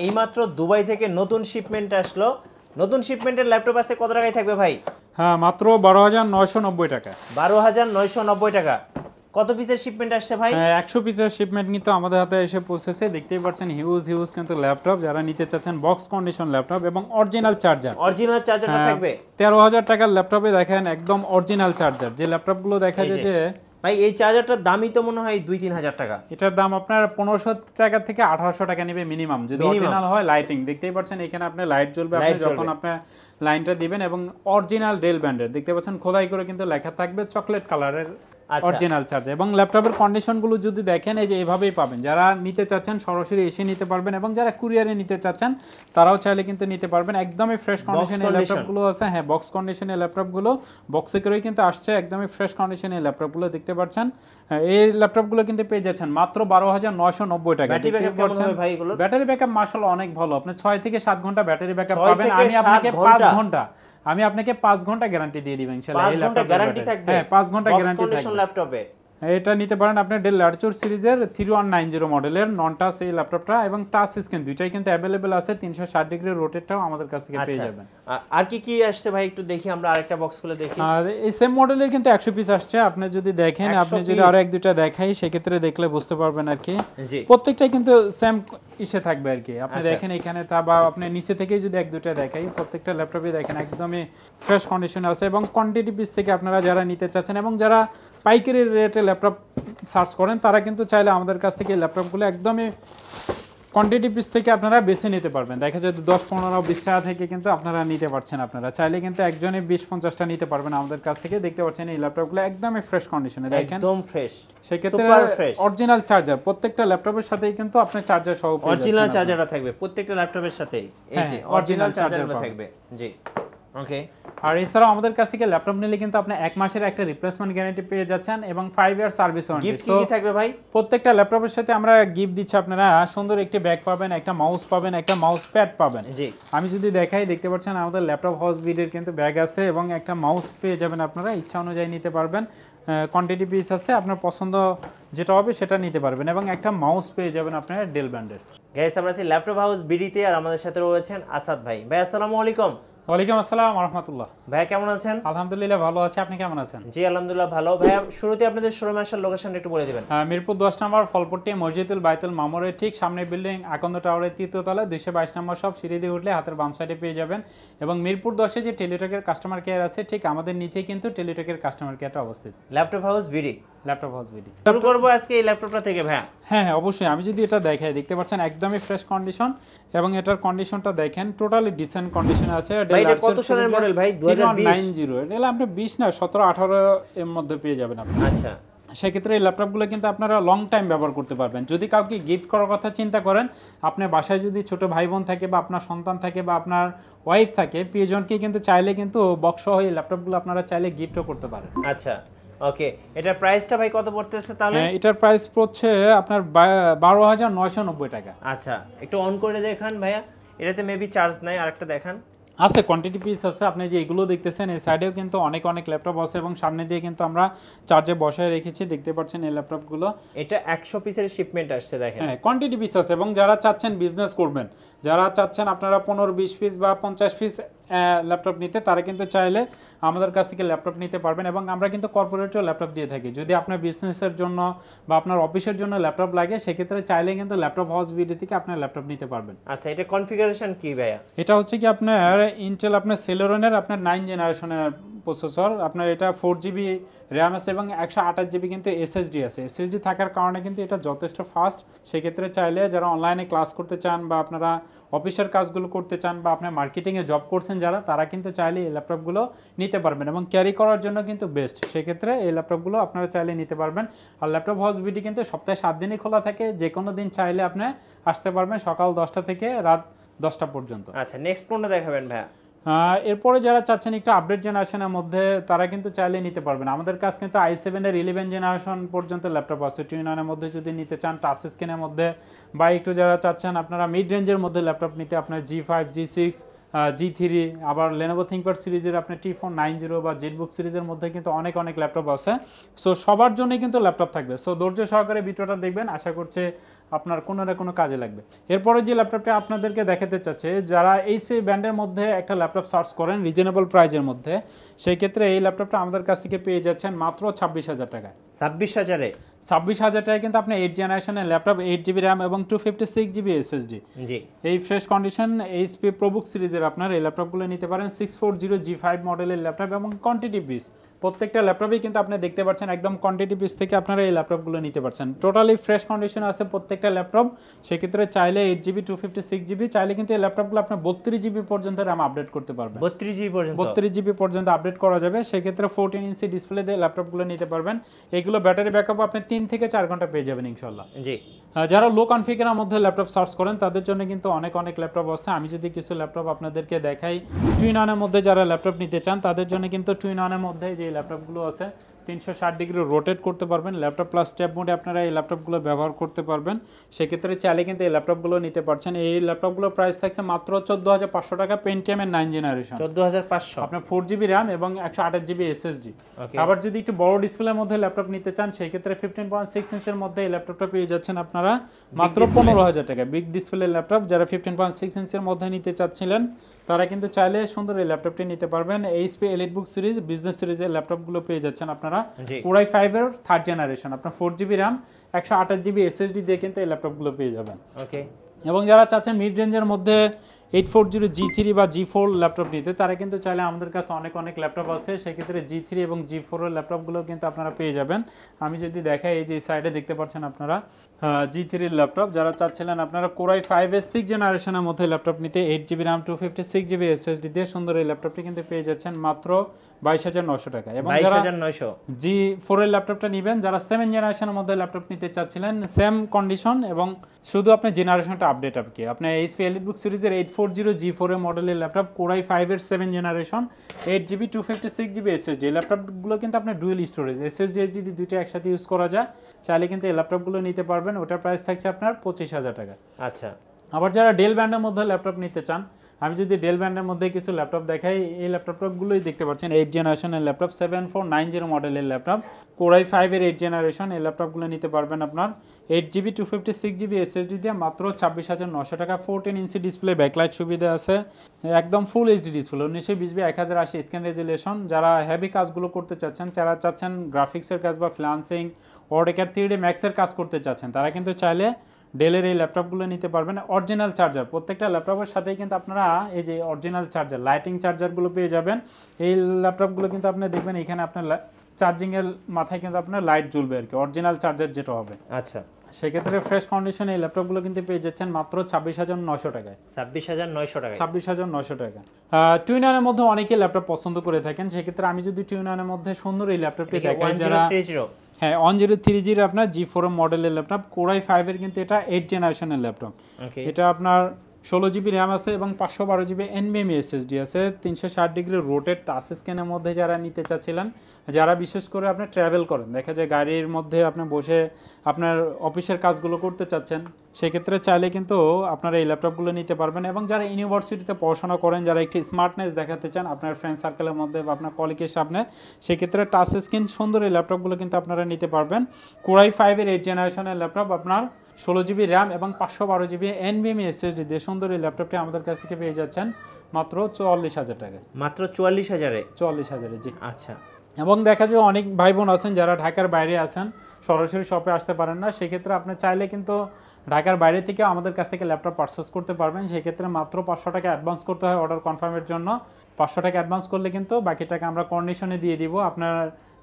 এইমাত্র দুবাই থেকে নতুন শিপমেন্ট আসলো। নতুন শিপমেন্টের ল্যাপটপ আছে কত টাকায় থাকবে ভাই? হ্যাঁ, মাত্র 12,990 টাকা। 12,990 টাকা। কত পিসের শিপমেন্ট আসছে ভাই? 100 পিসের শিপমেন্ট কিন্তু আমাদের হাতে এসে পৌঁছেছে। দেখতেই পাচ্ছেন হিউজ কিন্তু ল্যাপটপ। যারা নিতে চাচ্ছেন বক্স কন্ডিশন ল্যাপটপ এবং অরিজিনাল চার্জার, অরিজিনাল চার্জারটা থাকবে 13,000 টাকার ল্যাপটপে দেখেন একদম অরিজিনাল চার্জার। যে ল্যাপটপগুলো দেখা যায় যে ভাই এই চার্জারটার দামই তো মনে হয় 2-3 হাজার টাকা। এটার দাম আপনার 1500 টাকা থেকে 1800 টাকা নেবে মিনিমাম, যদি অরিজিনাল হয়। লাইটিং দেখতেই পাচ্ছেন, এখানে আপনার লাইট জ্বলবে আপনি যখন আপনার লাইনটা দিবেন, এবং অরিজিনাল ডেল ব্র্যান্ডের দেখতে পাচ্ছেন খোদাই করে কিন্তু লেখা থাকবে চকলেট কালারের অরিজিনাল চার্জার। এবং ল্যাপটপের কন্ডিশনগুলো যদি দেখেন এই যে এভাবেই পাবেন। যারা নিতে চাচ্ছেন সরাসরি এসে নিতে পারবেন, এবং যারা কুরিয়ারে নিতে চাচ্ছেন তারাও চাইলে কিন্তু নিতে পারবেন। একদমই ফ্রেশ কন্ডিশনে ল্যাপটপগুলো আছে। হ্যাঁ, বক্স কন্ডিশনে ল্যাপটপগুলো বক্সে করেই কিন্তু আসছে, একদমই ফ্রেশ কন্ডিশনে ল্যাপটপগুলো দেখতে পাচ্ছেন। এই ল্যাপটপগুলো কিন্তু পেয়ে যাচ্ছেন মাত্র 12,990 টাকা। ব্যাটারি ব্যাকআপ মাশাআল্লাহ অনেক ভালো। আপনি 6 থেকে 7 ঘন্টা ব্যাটারি ব্যাকআপ পাবেন। আমি আপনাকে 5 ঘন্টা গ্যারান্টি দিয়ে দিবেন ইনশাআল্লাহ। এই ল্যাপটপ গ্যারান্টি থাকবে। হ্যাঁ, 5 ঘন্টা গ্যারান্টি থাকবে ল্যাপটপে। এটা নিতে পারেন আপনি ডেল ল্যাটিটিউড সিরিজের 3190 মডেলের নন টাচ এই ল্যাপটপটা, এবং টাচ স্ক্রিন দুইটাই কিন্তু अवेलेबल আছে। 360 ডিগ্রি রোটেটটাও আমাদের কাছ থেকে পেয়ে যাবেন। আর কি আসছে ভাই একটু দেখি, আমরা আরেকটা বক্স খুলে দেখি। আর এই সেম মডেলের কিন্তু 100 পিস আসছে। আপনি যদি দেখেন, আপনি যদি আরো এক দুইটা দেখাই সেক্ষেত্রে দেখলে বুঝতে পারবেন আর কি। প্রত্যেকটাই কিন্তু সেম ইসে থাকবে আর কি। আপনি দেখেন এখানে তা, বা আপনি নিচে থেকেই যদি এক দুইটা দেখাই, প্রত্যেকটা ল্যাপটপে দেখেন একদমই ফ্রেশ কন্ডিশনে আছে। এবং কোয়ান্টিটি পিস থেকে আপনারা যারা নিতে চাচ্ছেন এবং যারা পাইকারি রেটে ল্যাপটপ সার্চ করেন, তারা কিন্তু চাইলে আমাদের কাছ থেকে ল্যাপটপগুলো একদমই কোয়ান্টিটি পিস থেকে আপনারা বেছে নিতে পারবেন। দেখা যায় 10, 15, 20 টাকা থেকে কিন্তু আপনারা নিতে পারছেন। আপনারা চাইলে কিন্তু একজনে 20-50টা নিতে পারবেন আমাদের কাছ থেকে। দেখতে পাচ্ছেন এই ল্যাপটপগুলো একদমই ফ্রেশ কন্ডিশনে, দেখেন একদম ফ্রেশ। সেক্ষেত্রে অরিজিনাল চার্জার প্রত্যেকটা ল্যাপটপের সাথেই কিন্তু আপনার চার্জার সহ অরিজিনাল চার্জারটা থাকবে প্রত্যেকটা ল্যাপটপের সাথেই। এই যে অরিজিনাল চার্জারটা থাকবে। জি, ওকে। আর এছাড়াও আমাদের কাছ থেকে ল্যাপটপ নিলে কিন্তু আপনি 1 মাসের একটা রিপ্লেসমেন্ট গ্যারান্টি পেয়ে যাচ্ছেন, এবং 5 ইয়ার সার্ভিস ওয়ারেন্টি। গিফট কি থাকবে ভাই? প্রত্যেকটা ল্যাপটপের সাথে আমরা গিফট দিচ্ছি। আপনারা সুন্দর একটি ব্যাগ পাবেন, একটা মাউস পাবেন, একটা মাউস প্যাড পাবেন। জি, আমি যদি দেখাই, দেখতে পাচ্ছেন আমাদের ল্যাপটপ হাউস বিডের কিন্তু ব্যাগ আছে, এবং একটা মাউস পেয়ে যাবেন। আপনারা ইচ্ছা অনুযায়ী নিতে পারবেন। কোয়ান্টিটি পিস আছে, আপনার পছন্দ যেটা হবে সেটা নিতে পারবেন, এবং একটা মাউস পেয়ে যাবেন আপনারা ডেল ব্র্যান্ডের। গাইস, আমরা আছি ল্যাপটপ হাউস বিডিতে, আর আমাদের সাথে রয়েছেন আসাদ ভাই। ভাই আসসালামু আলাইকুম। ওয়ালাইকুম আসসালাম ওয়া রাহমাতুল্লাহ। ভাই কেমন আছেন? আলহামদুলিল্লাহ ভালো আছি, আপনি কেমন আছেন? জি আলহামদুলিল্লাহ ভালো। ভাই শুরুতে আপনাদের শোরুমে আসার লোকেশনটা একটু বলে দিবেন। মিরপুর 10 নম্বর ফলপট্টি মসজিদুল বাইতুল মামুরের ঠিক সামনে বিল্ডিং আকন্দ টাওয়ারের 3য় তলায় 222 নম্বর সব সিঁড়ি দিয়ে উঠলে হাতের বাম সাইডে পেয়ে যাবেন। এবং মিরপুর 10-এ যে টেলিটকের কাস্টমার কেয়ার আছে, ঠিক আমাদের নিচেই কিন্তু টেলিটকের কাস্টমার কেয়ারটা অবস্থিত। Laptop house BD. Laptop house BD. শুরু করব আজকে এই ল্যাপটপটা থেকে ভাই। হ্যাঁ, অবশ্যই। আমি যদি এটা দেখাই, দেখতে পাচ্ছেন একদমই ফ্রেশ কন্ডিশন, এবং এটার কন্ডিশনটা দেখেন টোটালি ডিসেন্ট কন্ডিশনে আছে। এটা কত সালের মডেল ভাই? 2090। এটা আপনি 20 না 17-18 এর মধ্যে পেয়ে যাবেন আপনি। আচ্ছা, সেক্ষেত্রে এই ল্যাপটপগুলো কিন্তু আপনারা লং টাইম ব্যবহার করতে পারবেন। যদি কাউকে গিফট করার কথা চিন্তা করেন, আপনার বাসায় যদি ছোট ভাই বোন থাকে, বা আপনার সন্তান থাকে, বা আপনার ওয়াইফ থাকে, প্রিয়জনকে কিন্তু চাইলে কিন্তু বক্স সহ এই ল্যাপটপগুলো আপনারা চাইলে গিফটও করতে পারেন। আচ্ছা, ওকে। এটার প্রাইসটা ভাই কত পড়তেছে তাহলে? এটার প্রাইস পড়ছে আপনার 12,990 টাকা। আচ্ছা, একটু অন করে দেখান ভাইয়া। এটাতে মেবি চার্জ নাই, আরেকটা দেখান। আছে, কোয়ান্টিটি পিস আছে। আপনি যে এগুলো দেখতেছেন, এই সাইডেও কিন্তু অনেক ল্যাপটপ আছে, এবং সামনে দিয়ে কিন্তু আমরা চার্জে বসায় রেখেছি। দেখতে পাচ্ছেন এই ল্যাপটপগুলো। এটা 100 পিসের শিপমেন্ট আসছে দেখেন। হ্যাঁ, কোয়ান্টিটি পিস আছে। এবং যারা চাচ্ছেন বিজনেস করবেন, যারা চাচ্ছেন আপনারা 15-20 পিস বা 50 পিস ল্যাপটপ নিতে, তারা কিন্তু চাইলে আমাদের কাছ থেকে ল্যাপটপ নিতে পারবেন। এবং আমরা কিন্তু কর্পোরেটও ল্যাপটপ দিয়ে থাকি। যদি আপনার বিজনেসের জন্য বা আপনার অফিসের জন্য ল্যাপটপ লাগে, সেক্ষেত্রে চাইলে কিন্তু ল্যাপটপ হাউস বিডি থেকে আপনার ল্যাপটপ নিতে পারবেন। আচ্ছা, এটা কনফিগারেশন কি ভাইয়া? এটা হচ্ছে কি আপনার ইন্টেল আপনার সেলেরনের আপনার 9 জেনারেশনের প্রসেসর। আপনার এটা 4GB র্যাম আছে, এবং 128GB কিন্তু এসএসডি আছে। এসএসডি থাকার কারণে কিন্তু এটা যথেষ্ট ফাস্ট। সেক্ষেত্রে চাইলে যারা অনলাইনে ক্লাস করতে চান, বা আপনারা অফিসের কাজগুলো করতে চান, বা আপনার মার্কেটিংয়ে জব করছেন যারা, তারা কিন্তু চাইলে এই ল্যাপটপগুলো নিতে পারবেন, এবং ক্যারি করার জন্য কিন্তু বেস্ট। সেক্ষেত্রে এই ল্যাপটপগুলো আপনারা চাইলে নিতে পারবেন। আর ল্যাপটপ হাউস বিডি কিন্তু সপ্তাহে 7 দিনই খোলা থাকে। যে কোনো দিন চাইলে আপনি আসতে পারবেন, সকাল 10টা থেকে রাত 10টা পর্যন্ত। আচ্ছা, নেক্সট কোনটা দেখাবেন ভাইয়া? এরপরে যারা চাচ্ছেন একটু আপডেট জেনারেশনের মধ্যে, তারা কিন্তু চাইলে নিতে পারবেন। আমাদের কাছে কিন্তু i7-এর 11 জেনারেশন পর্যন্ত ল্যাপটপ আছে। 2-in-1-এর মধ্যে যদি নিতে চান, টাচ স্ক্রিনের মধ্যে, বা একটু যারা চাচ্ছেন আপনারা মিড রেঞ্জের মধ্যে ল্যাপটপ নিতে, আপনার G5, G6, G3, আবার Lenovo ThinkPad সিরিজের আপনার T490 বা ZBook সিরিজের মধ্যে কিন্তু অনেক অনেক ল্যাপটপ আছে। সো সবার জন্যই কিন্তু ল্যাপটপ থাকবে। সো ধৈর্য সহকারে ভিডিওটা দেখবেন, আশা করছি আপনার কোনো না কোনো কাজে লাগবে। এরপরে যে ল্যাপটপটা আপনাদেরকে দেখাতে চাচ্ছে, যারা এইচপি ব্র্যান্ডের মধ্যে একটা ল্যাপটপ সার্চ করেন রিজনেবল প্রাইজের মধ্যে, সেই ক্ষেত্রে এই ল্যাপটপটা আমাদের কাছ থেকে পেয়ে যাচ্ছেন মাত্র 26,000 টাকায়। 26,000-এ 26,000 টাকায় কিন্তু আপনি 8 জেনারেশনের ল্যাপটপ, 8GB র্যাম এবং 256GB SSD, জি এই ফ্রেশ কন্ডিশন এইচপি প্রোবুক সিরিজের আপনার এই ল্যাপটপগুলো নিতে পারেন। 640G5 মডেলের ল্যাপটপ এবং কোয়ান্টিটি পিস, প্রত্যেকটা ল্যাপটপেই কিন্তু আপনি দেখতে পাচ্ছেন একদম কোয়ান্টিটি পিস থেকে আপনারা এই ল্যাপটপগুলো নিতে পারছেন। টোটালি ফ্রেশ কন্ডিশন আছে প্রত্যেকটা ল্যাপটপ। সেক্ষেত্রে চাইলে 8GB 256GB, চাইলে কিন্তু এই ল্যাপটপগুলো আপনি 32GB পর্যন্ত র্যাম আপডেট করতে পারবেন। 32GB পর্যন্ত 32GB পর্যন্ত আপডেট করা যাবে। সেক্ষেত্রে 14 ইঞ্চি ডিসপ্লে দিয়ে ল্যাপটপগুলো নিতে পারবেন। এগুলো ব্যাটারি ব্যাকআপ আপনি 3 থেকে 4 ঘন্টা পেয়ে যাবেন ইনশাল্লাহ। জি যারা লো কনফিগারের মধ্যে ল্যাপটপ সার্চ করেন তাদের জন্য কিন্তু অনেক অনেক ল্যাপটপ আছে। আমি যদি কিছু ল্যাপটপ আপনাদেরকে দেখাই, টুইন-অনের মধ্যে যারা ল্যাপটপ নিতে চান তাদের জন্য কিন্তু টুইন-অনের মধ্যে যে ল্যাপটপগুলো আছে 360 ডিগ্রি রোটেট করতে পারবেন। ল্যাপটপ প্লাস ট্যাব মোডে আপনারা এই ল্যাপটপগুলো ব্যবহার করতে পারবেন। সেক্ষেত্রে চাইলে কিন্তু এই ল্যাপটপগুলো নিতে পারছেন। এই ল্যাপটপগুলোর প্রাইস থাকছে মাত্র 14,500 টাকা, পেন্টিয়ামের 9 জেনারেশন, 14,500 আপনার 4GB র্যাম এবং 128GB SSD। আবার যদি একটু বড় ডিসপ্লের মধ্যে ল্যাপটপ নিতে চান, সেই ক্ষেত্রে 15.6 ইঞ্চের মধ্যে এই ল্যাপটপটা পেয়ে যাচ্ছেন আপনারা মাত্র 15,000 টাকা। বিগ ডিসপ্লে ল্যাপটপ যারা 15.6 ইঞ্চের মধ্যে নিতে চাচ্ছিলেন তারা কিন্তু চাইলে সুন্দর এই ল্যাপটপটি নিতে পারবেন। এইচপি এলিটবুক সিরিজ, বিজনেস সিরিজের ল্যাপটপগুলো পেয়ে যাচ্ছেন আপনারা। Core i5-এর 3rd জেনারেশন, আপনার 4GB র্যাম 128GB SSD দিয়ে কিন্তু এই ল্যাপটপগুলো পেয়ে যাবেন। ওকে, এবং যারা চাচ্ছেন মিড রেঞ্জের মধ্যে 840G3 বা G4 ল্যাপটপ নিতে, তারা কিন্তু চাইলে আমাদের কাছে অনেক অনেক ল্যাপটপ আছে। সেক্ষেত্রে G3 এবং G4 এর ল্যাপটপগুলো কিন্তু আপনারা পেয়ে যাবেন। আমি যদি দেখাই, এই যে সাইডে দেখতে পাচ্ছেন আপনারা G3 এর ল্যাপটপ। যারা চাচ্ছিলেন আপনারা Core i5-এর 6 জেনারেশনের মধ্যে ল্যাপটপ নিতে, 8GB র্যাম 256GB SSD দিয়ে সুন্দর এই ল্যাপটপটি কিন্তু পেয়ে যাচ্ছেন মাত্র 22,900 টাকা। এবং যারা G4 এর ল্যাপটপটা নেবেন, যারা 7 জেনারেশনের মধ্যে ল্যাপটপ নিতে চাচ্ছিলেন, সেম কন্ডিশন এবং শুধু আপনি জেনারেশনটা আপডেট আপনি আপনার এইচপি এলিটবুক সিরিজের 840G4 এর মডেলের laptop, Core i5-এর 7 generation, 8GB 256GB SSD। এই ল্যাপটপগুলো কিন্তু আপনার ডুয়েল স্টোরেজ, SSD HDD দুইটা একসাথে ইউজ করা যায়। চাইলে কিন্তু এই ল্যাপটপগুলো নিতে পারবেন। ওটার প্রাইস থাকছে আপনার 25,000 টাকা। আচ্ছা, আবার যারা ডেল ব্র্যান্ডের মধ্যে ল্যাপটপ নিতে চান, আমি যদি ডেল ব্র্যান্ডের মধ্যে কিছু ল্যাপটপ দেখাই, এই ল্যাপটপগুলোই দেখতে পাচ্ছেন 8 জেনারেশনের ল্যাপটপ, 7490 মডেলের ল্যাপটপ, Core i5-এর 8 জেনারেশন। এই ল্যাপটপগুলো নিতে পারবেন আপনার 8GB 256GB SSD দিয়ে মাত্র 26,900 টাকা। 14 ইঞ্চি ডিসপ্লে, ব্যাকলাইট সুবিধা আছে, একদম full HD display, 1920 1080 scan resolution. যারা হেভি কাজগুলো করতে চাচ্ছেন, যারা চাচ্ছেন গ্রাফিক্সের কাজ বা ফ্রিল্যান্সিং, অটোক্যাড 3D ম্যাক্সের কাজ করতে চাচ্ছেন, তারা কিন্তু চাইলে ডেলের এই ল্যাপটপগুলো নিতে পারবেন। অরিজিনাল চার্জার, প্রত্যেকটা ল্যাপটপের সাথেই কিন্তু আপনারা এই যে অরিজিনাল চার্জার, লাইটিং চার্জারগুলো পেয়ে যাবেন। এই ল্যাপটপগুলো কিন্তু আপনি দেখবেন এখানে আপনার চার্জিংয়ের মাথায় কিন্তু আপনার লাইট জ্বলবে আর কি, অরিজিনাল চার্জার যেটা হবে। আচ্ছা, সেক্ষেত্রে ফ্রেশ কন্ডিশনে এই ল্যাপটপগুলো কিন্তু পেয়ে যাচ্ছেন মাত্র 26,900 টাকায়। 26,900 টাকা, 26,900 টাকা। টুইন-অনের মধ্যে অনেকেই ল্যাপটপ পছন্দ করে থাকেন। সেক্ষেত্রে আমি যদি টুইন-অনের মধ্যে সুন্দর এই ল্যাপটপটি দেখাই, যারা 1030 আপনার G4 মডেলের ল্যাপটপ, Core i5-এর কিন্তু এটা 8 জেনারেশনের ল্যাপটপ। এটা আপনার 16GB র্যাম আছে এবং 512GB NVMe SSD আছে, 360 ডিগ্রি রোটেট টাচ স্ক্রিনের মধ্যে যারা নিতে চাচ্ছিলেন, যারা বিশেষ করে আপনি ট্রাভেল করেন, দেখা যায় গাড়ির মধ্যে আপনি বসে আপনার অফিসের কাজগুলো করতে চাচ্ছেন, সেক্ষেত্রে চাইলে কিন্তু আপনারা এই ল্যাপটপগুলো নিতে পারবেন। এবং যারা ইউনিভার্সিটিতে পড়াশোনা করেন, যারা একটি স্মার্টনেস দেখাতে চান আপনার ফ্রেন্ড সার্কেলের মধ্যে বা আপনার কলিগের সামনে, সেক্ষেত্রে টাচ স্ক্রিন সুন্দর এই ল্যাপটপগুলো কিন্তু আপনারা নিতে পারবেন। Core i5-এর 8 জেনারেশনের ল্যাপটপ, আপনার 16GB র্যাম এবং 512GB NVMe SSD দিয়ে সুন্দর এই ল্যাপটপটি আমাদের কাছ থেকে পেয়ে যাচ্ছেন মাত্র 44,000 টাকায়। মাত্র 44,000-এ? 44,000-এ, জি। আচ্ছা। এবং দেখা যায় অনেক ভাই বোন আছেন যারা ঢাকার বাইরে আছেন, সরাসরি শপে আসতে পারেন না, সেক্ষেত্রে আপনি চাইলে কিন্তু ঢাকার বাইরে থেকে আমাদের কাছ থেকে ল্যাপটপ পারচেস করতে পারবেন। সেক্ষেত্রে মাত্র 500 টাকা অ্যাডভান্স করতে হয় অর্ডার কনফার্মের জন্য। 500 টাকা অ্যাডভান্স করলে কিন্তু বাকি টাকা আমরা কন্ডিশনে দিয়ে দিব, আপনার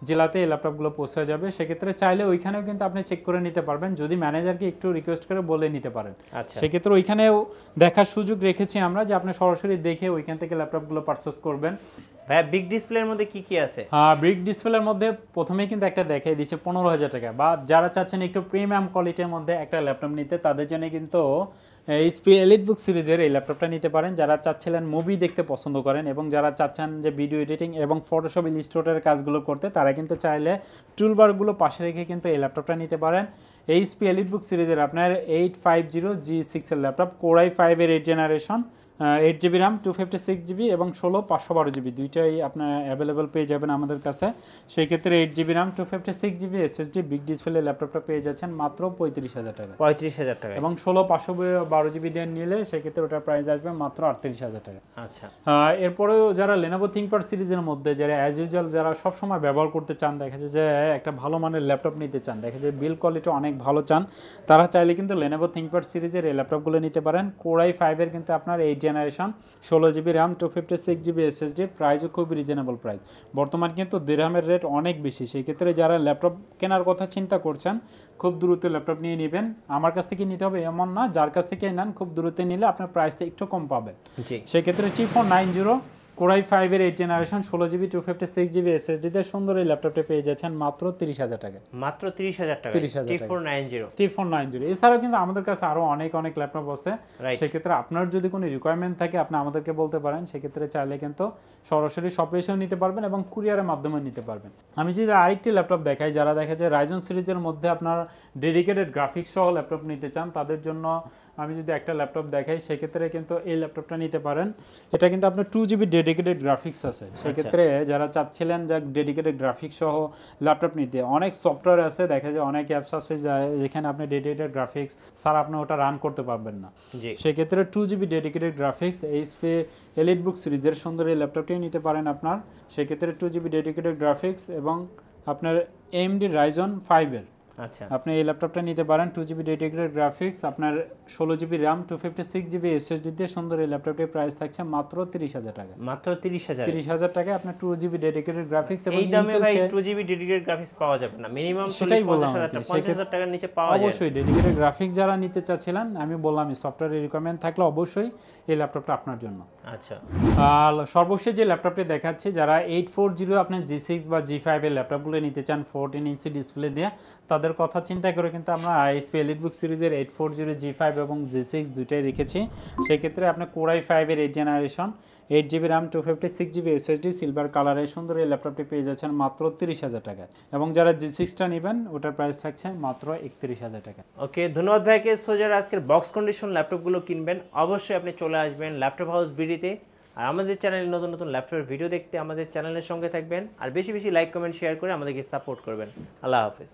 জেলাতে এই ল্যাপটপগুলো পৌঁছে যাবে। সেক্ষেত্রে চাইলে ওইখানেও কিন্তু আপনি চেক করে নিতে পারবেন, যদি ম্যানেজারকে একটু রিকোয়েস্ট করে বলে নিতে পারেন। আচ্ছা, সেক্ষেত্রে ওইখানেও দেখার সুযোগ রেখেছি আমরা, যে আপনি সরাসরি দেখে ওইখান থেকে ল্যাপটপগুলো পারচেস করবেন। ভাই বিগ ডিসপ্লের মধ্যে কি কি আছে? বিগ ডিসপ্লের মধ্যে প্রথমেই কিন্তু একটা দেখাই দিচ্ছে 15,000 টাকা, বা যারা চাচ্ছেন একটু প্রিমিয়াম কোয়ালিটির মধ্যে একটা ল্যাপটপ নিতে, তাদের জন্য কিন্তু এইচপি এলিটবুক সিরিজের এই ল্যাপটপটা নিতে পারেন। যারা চাচ্ছিলেন মুভি দেখতে পছন্দ করেন এবং যারা চাচ্ছেন যে ভিডিও এডিটিং এবং ফটোশপ ইলাস্ট্রেটরের কাজগুলো করতে, তারা কিন্তু চাইলে টুলবারগুলো পাশে রেখে কিন্তু এই ল্যাপটপটা নিতে পারেন। এইচপি এলিটবুক সিরিজের আপনার 850G6 এর ল্যাপটপ Core i5 এর 8 জেনারেশন, 8GB RAM 256GB এবং 16/512GB দুইটাই আপনার অ্যাভেলেবেল পেয়ে যাবেন আমাদের কাছে। সেই ক্ষেত্রে 8GB RAM 256GB SSD big display ল্যাপটপটা পেয়ে যাচ্ছেন মাত্র 35,000 টাকা। 35,000 টাকা। এবং 16/512GB দিয়ে নিলে সেক্ষেত্রে ওটার প্রাইস আসবে মাত্র 38,000 টাকা। আচ্ছা, এরপরেও যারা Lenovo ThinkPad সিরিজের মধ্যে যারা অ্যাজ ইউজুয়াল যারা সবসময় ব্যবহার করতে চান, দেখা যায় যে একটা ভালো মানের ল্যাপটপ নিতে চান, দেখা যায় বিল কোয়ালিটি অনেক ভালো চান, তারা চাইলে কিন্তু Lenovo ThinkPad সিরিজের এই ল্যাপটপগুলো নিতে পারেন। Core i5 এর কিন্তু আপনার 8 generation, 16GB RAM 256GB SSD, প্রাইসও খুব রিজনেবল প্রাইস। বর্তমান কিন্তু দিরহামের রেট অনেক বেশি, সেই ক্ষেত্রে যারা ল্যাপটপ কেনার কথা চিন্তা করছেন খুব দ্রুত ল্যাপটপ নিয়ে নেবেন। আমার কাছ থেকে নিতে হবে এমন না, যার কাছ থেকে নেন খুব দ্রুত নিলে আপনার প্রাইসটা একটু কম পাবেন। সেক্ষেত্রে T490 Core i5 এর 8 জেনারেশন 16GB 256GB SSD তে সুন্দর এই ল্যাপটপটা পেয়ে যাচ্ছেন মাত্র 30,000 টাকা। মাত্র 30,000 টাকা। 30,000 T490 এছাড়াও কিন্তু আমাদের কাছে আরো অনেক ল্যাপটপ আছে। সেক্ষেত্রে আপনার যদি কোনো রিকোয়ারমেন্ট থাকে আপনি আমাদেরকে বলতে পারেন, সেক্ষেত্রে চাইলে কিন্তু সরাসরি শপে এসেও নিতে পারবেন এবং কুরিয়ারের মাধ্যমে নিতে পারবেন। আমি যদি আরেকটি ল্যাপটপ দেখাই, যারা দেখা যায় Ryzen সিরিজের মধ্যে আপনার ডেডিকেটেড গ্রাফিক্স সহ ল্যাপটপ নিতে চান, তাদের জন্য আমি যদি একটা ল্যাপটপ দেখাই সেক্ষেত্রে কিন্তু এই ল্যাপটপটা নিতে পারেন। এটা কিন্তু আপনার 2GB ডেডিকেটেড গ্রাফিক্স আছে। সেক্ষেত্রে যারা চাচ্ছিলেন যে ডেডিকেটেড গ্রাফিক্স সহ ল্যাপটপ নিতে, অনেক সফটওয়্যার আছে, দেখা যায় অনেক অ্যাপস আছে যেখানে আপনি ডেডিকেটেড গ্রাফিক্স ছাড়া আপনি ওটা রান করতে পারবেন না। সেক্ষেত্রে 2GB dedicated graphics HP EliteBook সিরিজের সুন্দর এই ল্যাপটপটি নিতে পারেন আপনার। সেক্ষেত্রে 2GB ডেডিকেটেড গ্রাফিক্স এবং আপনার AMD Ryzen 5 এর আচ্ছা, আপনি এই ল্যাপটপটা নিতে পারেন। 2GB ডেডিকেটেড গ্রাফিক্স, আপনার 16GB RAM 256GB SSD দিয়ে সুন্দর এই ল্যাপটপটির প্রাইস থাকছে মাত্র 30,000 টাকা। মাত্র 30,000। 30,000 টাকায় আপনার 2GB ডেডিকেটেড গ্রাফিক্স এবং এই দামে ভাই 2GB ডেডিকেটেড গ্রাফিক্স পাওয়া যাবে না। মিনিমাম 50,000 টাকার নিচে পাওয়া যায়। অবশ্যই ডেডিকেটেড গ্রাফিক্স যারা নিতে চাচ্ছিলেন, আমি বললাম সফটওয়্যারের রিকোয়ারমেন্ট থাকলে অবশ্যই এই ল্যাপটপটা আপনার জন্য। আচ্ছা, আর সর্বশেষ যে ল্যাপটপটি দেখাচ্ছি, যারা 840 আপনার G6 বা G5 এর ল্যাপটপগুলো নিতে চান 14 ইঞ্চি ডিসপ্লে দিয়ে, তাদের কথা চিন্তা করে কিন্তু আমরা এইচপি এলিটবুক সিরিজের 840 G5 এবং G6 দুইটাই রেখেছি। সেই ক্ষেত্রে আপনি Core i5 এর 8 generation, 8GB RAM 256GB SSD silver কালারের সুন্দর এই ল্যাপটপটি পেয়ে যাচ্ছেন মাত্র 30,000 টাকায়। এবং যারা G6টা নেবেন ওটার প্রাইস থাকছে মাত্র 31,000 টাকা। ওকে, ধন্যবাদ ভাইকে। সো যারা আজকের বক্স কন্ডিশন ল্যাপটপগুলো কিনবেন, অবশ্যই আপনি চলে আসবেন ল্যাপটপ হাউস বিডিতে। আর আমাদের চ্যানেলে নতুন ল্যাপটপের ভিডিও দেখতে আমাদের চ্যানেলের সঙ্গে থাকবেন। আর বেশি লাইক কমেন্ট শেয়ার করে আমাদেরকে সাপোর্ট করবেন। আল্লাহ হাফেজ।